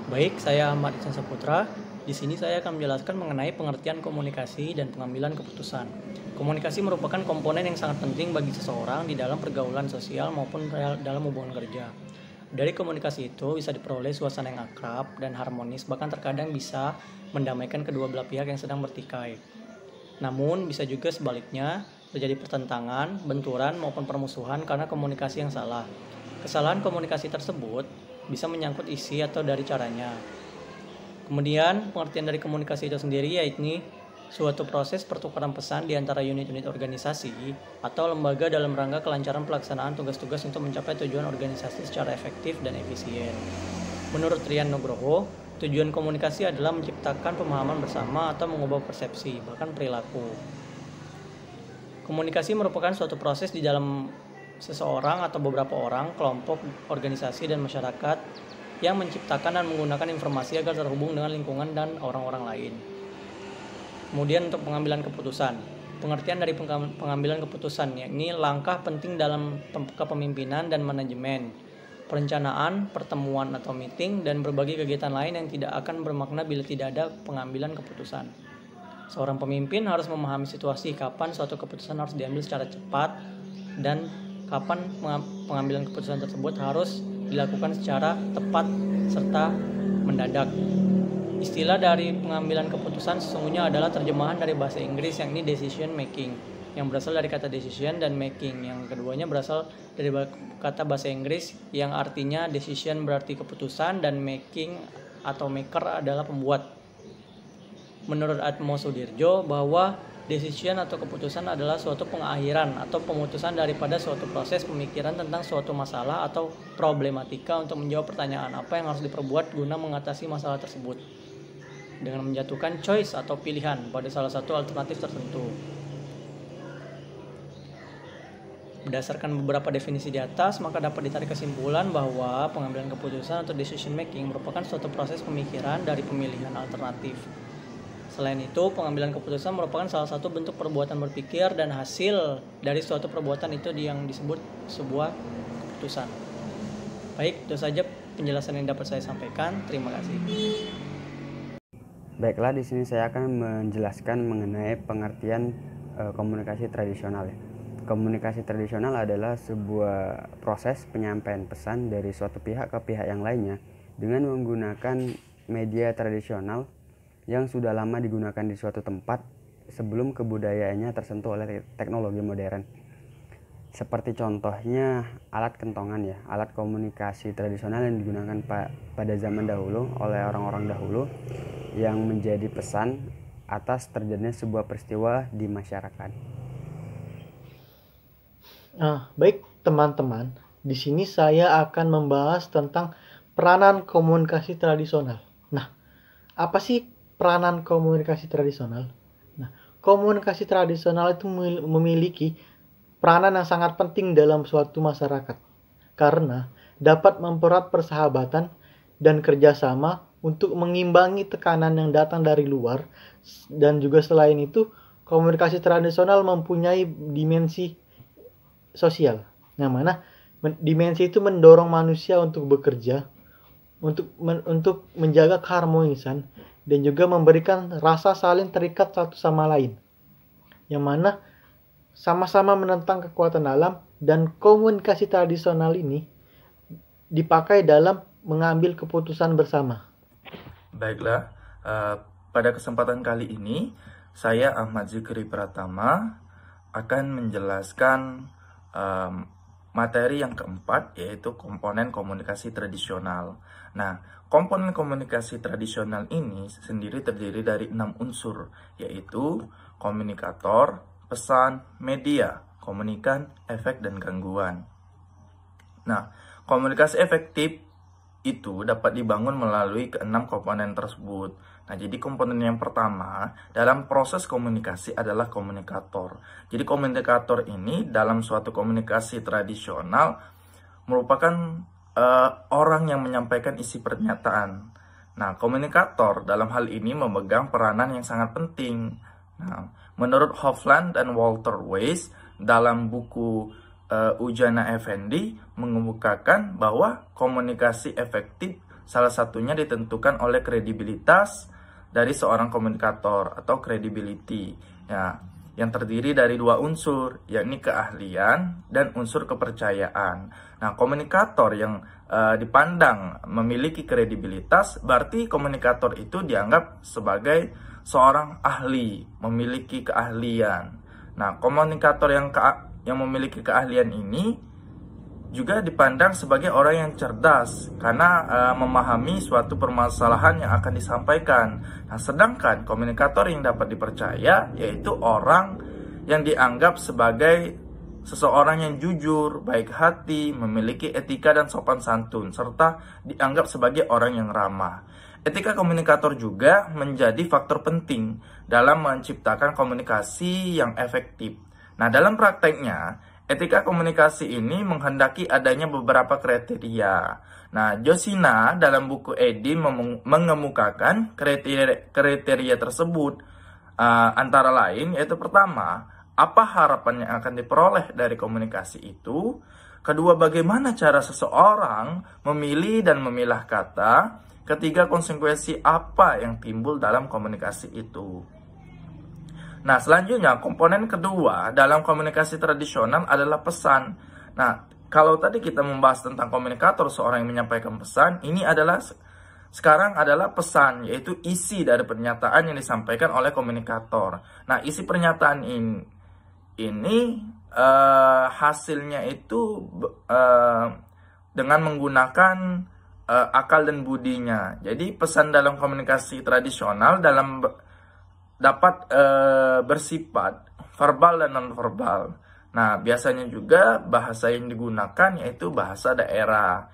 Baik, saya Ahmad Ihsan Saputra. Di sini saya akan menjelaskan mengenai pengertian komunikasi dan pengambilan keputusan. Komunikasi merupakan komponen yang sangat penting bagi seseorang di dalam pergaulan sosial maupun dalam hubungan kerja. Dari komunikasi itu bisa diperoleh suasana yang akrab dan harmonis, bahkan terkadang bisa mendamaikan kedua belah pihak yang sedang bertikai. Namun bisa juga sebaliknya, terjadi pertentangan, benturan maupun permusuhan karena komunikasi yang salah. Kesalahan komunikasi tersebut bisa menyangkut isi atau dari caranya. Kemudian, pengertian dari komunikasi itu sendiri yaitu suatu proses pertukaran pesan di antara unit-unit organisasi atau lembaga dalam rangka kelancaran pelaksanaan tugas-tugas untuk mencapai tujuan organisasi secara efektif dan efisien. Menurut Rian Nugroho, tujuan komunikasi adalah menciptakan pemahaman bersama atau mengubah persepsi, bahkan perilaku. Komunikasi merupakan suatu proses di dalam seseorang atau beberapa orang, kelompok, organisasi, dan masyarakat yang menciptakan dan menggunakan informasi agar terhubung dengan lingkungan dan orang-orang lain. Kemudian untuk pengambilan keputusan. Pengertian dari pengambilan keputusan yakni langkah penting dalam kepemimpinan dan manajemen, perencanaan, pertemuan atau meeting, dan berbagai kegiatan lain yang tidak akan bermakna bila tidak ada pengambilan keputusan. Seorang pemimpin harus memahami situasi kapan suatu keputusan harus diambil secara cepat dan kapan pengambilan keputusan tersebut harus dilakukan secara tepat serta mendadak. Istilah dari pengambilan keputusan sesungguhnya adalah terjemahan dari bahasa Inggris yakni decision making, yang berasal dari kata decision dan making, yang keduanya berasal dari kata bahasa Inggris yang artinya decision berarti keputusan dan making atau maker adalah pembuat. Menurut Atmo Sudirjo bahwa decision atau keputusan adalah suatu pengakhiran atau pemutusan daripada suatu proses pemikiran tentang suatu masalah atau problematika untuk menjawab pertanyaan apa yang harus diperbuat guna mengatasi masalah tersebut dengan menjatuhkan choice atau pilihan pada salah satu alternatif tertentu. Berdasarkan beberapa definisi di atas, maka dapat ditarik kesimpulan bahwa pengambilan keputusan atau decision making merupakan suatu proses pemikiran dari pemilihan alternatif. Selain itu, pengambilan keputusan merupakan salah satu bentuk perbuatan berpikir dan hasil dari suatu perbuatan itu yang disebut sebuah keputusan. Baik, itu saja penjelasan yang dapat saya sampaikan. Terima kasih. Baiklah, di sini saya akan menjelaskan mengenai pengertian komunikasi tradisional. Komunikasi tradisional adalah sebuah proses penyampaian pesan dari suatu pihak ke pihak yang lainnya dengan menggunakan media tradisional yang sudah lama digunakan di suatu tempat sebelum kebudayaannya tersentuh oleh teknologi modern. Seperti contohnya alat kentongan ya, alat komunikasi tradisional yang digunakan pada zaman dahulu oleh orang-orang dahulu yang menjadi pesan atas terjadinya sebuah peristiwa di masyarakat. Baik teman-teman, di sini saya akan membahas tentang peranan komunikasi tradisional. Nah, apa sih peranan komunikasi tradisional? Nah, komunikasi tradisional itu memiliki peranan yang sangat penting dalam suatu masyarakat karena dapat mempererat persahabatan dan kerjasama untuk mengimbangi tekanan yang datang dari luar, dan juga selain itu komunikasi tradisional mempunyai dimensi sosial, yang mana dimensi itu mendorong manusia untuk bekerja, untuk menjaga keharmonisan dan juga memberikan rasa saling terikat satu sama lain, yang mana sama-sama menentang kekuatan alam. Dan komunikasi tradisional ini dipakai dalam mengambil keputusan bersama. Baiklah, pada kesempatan kali ini saya Ahmad Zikri Pratama akan menjelaskan materi yang keempat, yaitu komponen komunikasi tradisional. Nah, komponen komunikasi tradisional ini sendiri terdiri dari 6 unsur, yaitu komunikator, pesan, media, komunikan, efek, dan gangguan. Nah, komunikasi efektif itu dapat dibangun melalui keenam komponen tersebut. Nah, jadi komponen yang pertama dalam proses komunikasi adalah komunikator. Jadi komunikator ini dalam suatu komunikasi tradisional merupakan orang yang menyampaikan isi pernyataan. Nah, komunikator dalam hal ini memegang peranan yang sangat penting. Nah, menurut Hofland dan Walter Weiss dalam buku Ujana Effendi mengemukakan bahwa komunikasi efektif salah satunya ditentukan oleh kredibilitas dari seorang komunikator atau credibility, ya, yang terdiri dari dua unsur, yakni keahlian dan unsur kepercayaan. Nah, komunikator yang dipandang memiliki kredibilitas, berarti komunikator itu dianggap sebagai seorang ahli, memiliki keahlian. Nah, komunikator yang memiliki keahlian ini juga dipandang sebagai orang yang cerdas karena memahami suatu permasalahan yang akan disampaikan. Nah, sedangkan komunikator yang dapat dipercaya yaitu orang yang dianggap sebagai seseorang yang jujur, baik hati, memiliki etika dan sopan santun, serta dianggap sebagai orang yang ramah. Etika komunikator juga menjadi faktor penting dalam menciptakan komunikasi yang efektif. Nah, dalam prakteknya, etika komunikasi ini menghendaki adanya beberapa kriteria. Nah, Josina dalam buku Edi mengemukakan kriteria tersebut, antara lain yaitu pertama, apa harapan yang akan diperoleh dari komunikasi itu. Kedua, bagaimana cara seseorang memilih dan memilah kata. Ketiga, konsekuensi apa yang timbul dalam komunikasi itu. Nah, selanjutnya komponen kedua dalam komunikasi tradisional adalah pesan. Nah, kalau tadi kita membahas tentang komunikator, seorang yang menyampaikan pesan, ini adalah sekarang adalah pesan, yaitu isi dari pernyataan yang disampaikan oleh komunikator. Nah, isi pernyataan ini hasilnya itu dengan menggunakan akal dan budinya. Jadi pesan dalam komunikasi tradisional dapat bersifat verbal dan non-verbal. Nah, biasanya juga bahasa yang digunakan yaitu bahasa daerah,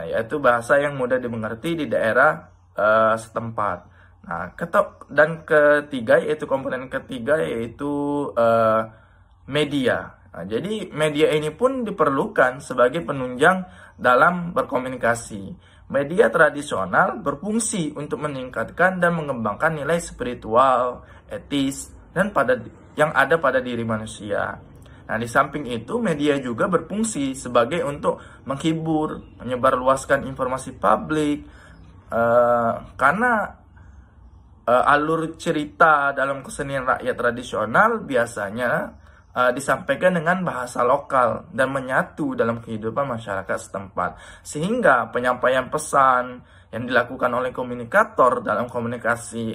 yaitu bahasa yang mudah dimengerti di daerah setempat. Nah, dan ketiga yaitu komponen ketiga yaitu media. Nah, jadi media ini pun diperlukan sebagai penunjang dalam berkomunikasi. Media tradisional berfungsi untuk meningkatkan dan mengembangkan nilai spiritual, etis, dan yang ada pada diri manusia. Nah, di samping itu, media juga berfungsi sebagai untuk menghibur, menyebarluaskan informasi publik, karena alur cerita dalam kesenian rakyat tradisional biasanya disampaikan dengan bahasa lokal dan menyatu dalam kehidupan masyarakat setempat, sehingga penyampaian pesan yang dilakukan oleh komunikator dalam komunikasi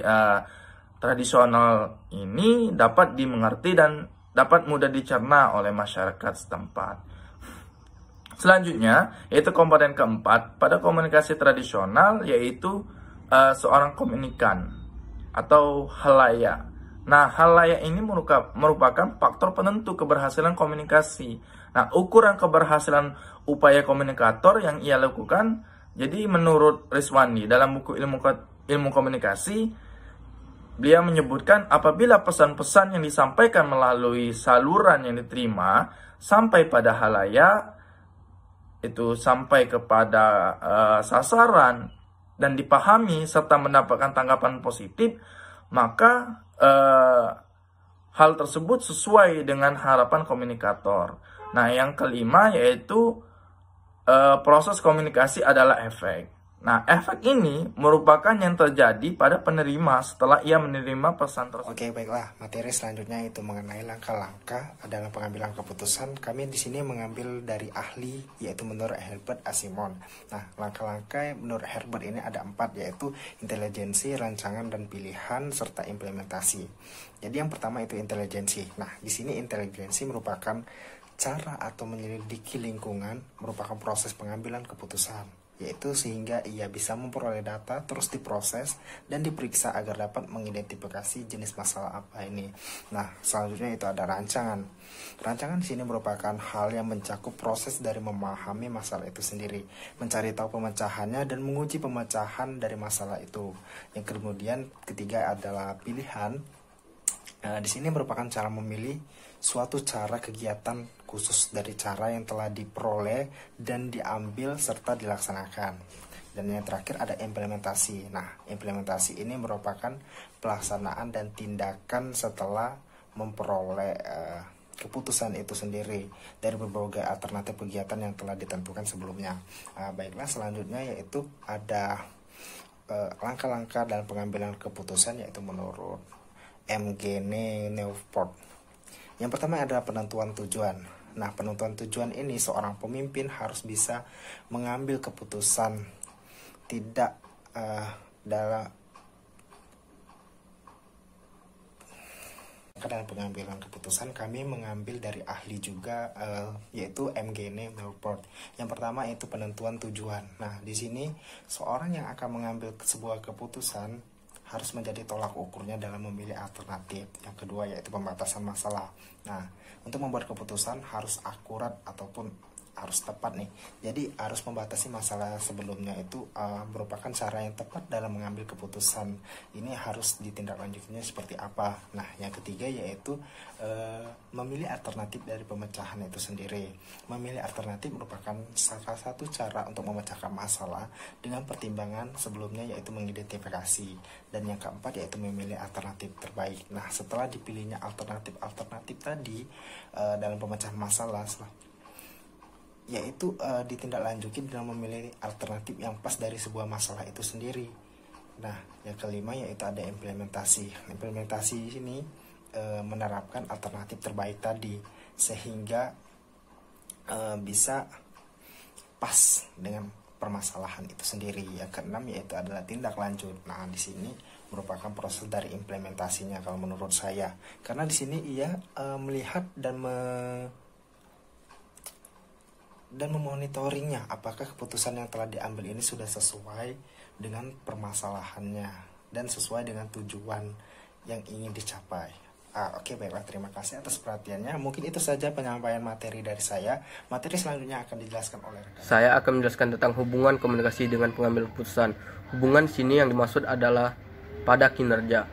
tradisional ini dapat dimengerti dan dapat mudah dicerna oleh masyarakat setempat. Selanjutnya, yaitu komponen keempat pada komunikasi tradisional, yaitu seorang komunikan atau halayak. Nah, halayak ini merupakan faktor penentu keberhasilan komunikasi. Nah, ukuran keberhasilan upaya komunikator yang ia lakukan, jadi menurut Rizwandi dalam buku ilmu komunikasi, beliau menyebutkan apabila pesan-pesan yang disampaikan melalui saluran yang diterima sampai pada halayak, itu sampai kepada sasaran dan dipahami serta mendapatkan tanggapan positif, maka hal tersebut sesuai dengan harapan komunikator. Nah, yang kelima yaitu proses komunikasi adalah efek. Nah, efek ini merupakan yang terjadi pada penerima setelah ia menerima pesan tersebut. Oke, baiklah. Materi selanjutnya itu mengenai langkah-langkah dalam pengambilan keputusan. Kami di sini mengambil dari ahli, yaitu menurut Herbert Asimov. Nah, langkah-langkah menurut Herbert ini ada 4, yaitu intelijensi, rancangan dan pilihan, serta implementasi. Jadi yang pertama itu intelijensi. Nah, di sini intelijensi merupakan cara atau menyelidiki lingkungan, merupakan proses pengambilan keputusan, yaitu sehingga ia bisa memperoleh data, terus diproses dan diperiksa agar dapat mengidentifikasi jenis masalah apa ini. Nah, selanjutnya itu ada rancangan. Rancangan di sini merupakan hal yang mencakup proses dari memahami masalah itu sendiri, mencari tahu pemecahannya dan menguji pemecahan dari masalah itu. Yang kemudian ketiga adalah pilihan. Di sini merupakan cara memilih suatu cara kegiatan khusus dari cara yang telah diperoleh dan diambil serta dilaksanakan. Dan yang terakhir ada implementasi. Nah, implementasi ini merupakan pelaksanaan dan tindakan setelah memperoleh keputusan itu sendiri dari berbagai alternatif kegiatan yang telah ditentukan sebelumnya. Baiklah, selanjutnya yaitu ada langkah-langkah dalam pengambilan keputusan, yaitu menurut MGN Newport. Yang pertama adalah penentuan tujuan. Nah, penentuan tujuan ini seorang pemimpin harus bisa mengambil keputusan tidak dalam pengambilan keputusan. Kami mengambil dari ahli juga, yaitu MGN Newport. Yang pertama itu penentuan tujuan. Nah, di sini seorang yang akan mengambil sebuah keputusan harus menjadi tolak ukurnya dalam memilih alternatif. Yang kedua yaitu pembatasan masalah. Nah, untuk membuat keputusan harus akurat ataupun harus tepat nih. Jadi harus membatasi masalah sebelumnya itu merupakan cara yang tepat dalam mengambil keputusan. Ini harus ditindaklanjutinya seperti apa. Nah, yang ketiga yaitu memilih alternatif dari pemecahan itu sendiri. Memilih alternatif merupakan salah satu cara untuk memecahkan masalah dengan pertimbangan sebelumnya, yaitu mengidentifikasi. Dan yang keempat yaitu memilih alternatif terbaik. Nah, setelah dipilihnya alternatif tadi dalam pemecahan masalah, yaitu ditindaklanjuti dengan memilih alternatif yang pas dari sebuah masalah itu sendiri. Nah, yang kelima yaitu ada implementasi. Implementasi ini menerapkan alternatif terbaik tadi sehingga bisa pas dengan permasalahan itu sendiri. Yang keenam yaitu adalah tindak lanjut. Nah, di sini merupakan proses dari implementasinya kalau menurut saya. Karena di sini ia melihat dan memonitoringnya apakah keputusan yang telah diambil ini sudah sesuai dengan permasalahannya dan sesuai dengan tujuan yang ingin dicapai. Oke, baiklah, terima kasih atas perhatiannya. Mungkin itu saja penyampaian materi dari saya. Materi selanjutnya akan dijelaskan oleh rekan. Saya akan menjelaskan tentang hubungan komunikasi dengan pengambil keputusan. Hubungan sini yang dimaksud adalah pada kinerja.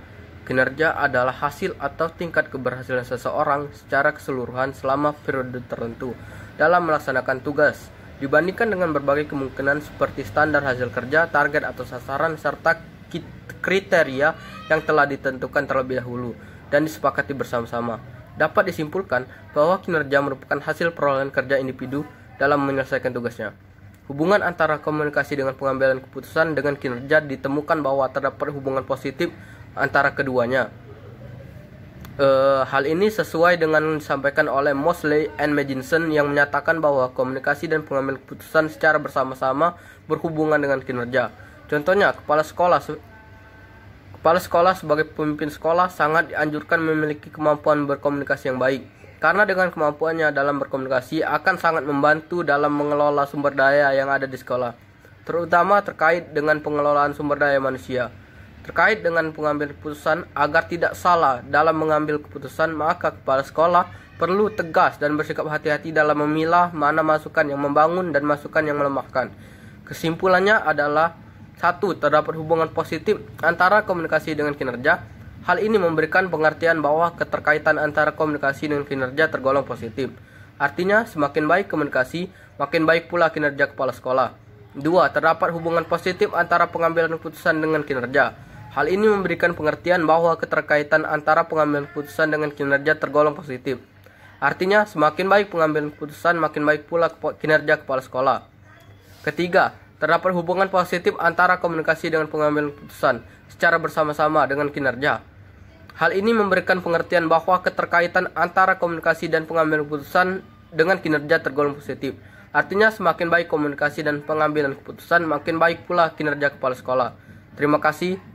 Kinerja adalah hasil atau tingkat keberhasilan seseorang secara keseluruhan selama periode tertentu dalam melaksanakan tugas, dibandingkan dengan berbagai kemungkinan seperti standar hasil kerja, target atau sasaran, serta kriteria yang telah ditentukan terlebih dahulu dan disepakati bersama-sama. Dapat disimpulkan bahwa kinerja merupakan hasil perolehan kerja individu dalam menyelesaikan tugasnya. Hubungan antara komunikasi dengan pengambilan keputusan dengan kinerja ditemukan bahwa terdapat hubungan positif antara keduanya. Hal ini sesuai dengan yang disampaikan oleh Mosley and Magnuson yang menyatakan bahwa komunikasi dan pengambilan keputusan secara bersama-sama berhubungan dengan kinerja. Contohnya, kepala sekolah sebagai pemimpin sekolah sangat dianjurkan memiliki kemampuan berkomunikasi yang baik, karena dengan kemampuannya dalam berkomunikasi akan sangat membantu dalam mengelola sumber daya yang ada di sekolah, terutama terkait dengan pengelolaan sumber daya manusia. Terkait dengan pengambil keputusan, agar tidak salah dalam mengambil keputusan, maka kepala sekolah perlu tegas dan bersikap hati-hati dalam memilah mana masukan yang membangun dan masukan yang melemahkan. Kesimpulannya adalah 1. Terdapat hubungan positif antara komunikasi dengan kinerja. Hal ini memberikan pengertian bahwa keterkaitan antara komunikasi dengan kinerja tergolong positif. Artinya, semakin baik komunikasi, makin baik pula kinerja kepala sekolah. 2. Terdapat hubungan positif antara pengambilan keputusan dengan kinerja. Hal ini memberikan pengertian bahwa keterkaitan antara pengambilan keputusan dengan kinerja tergolong positif. Artinya, semakin baik pengambilan keputusan, makin baik pula kinerja kepala sekolah. Ketiga, terdapat hubungan positif antara komunikasi dengan pengambilan keputusan secara bersama-sama dengan kinerja. Hal ini memberikan pengertian bahwa keterkaitan antara komunikasi dan pengambilan keputusan dengan kinerja tergolong positif. Artinya, semakin baik komunikasi dan pengambilan keputusan, makin baik pula kinerja kepala sekolah. Terima kasih.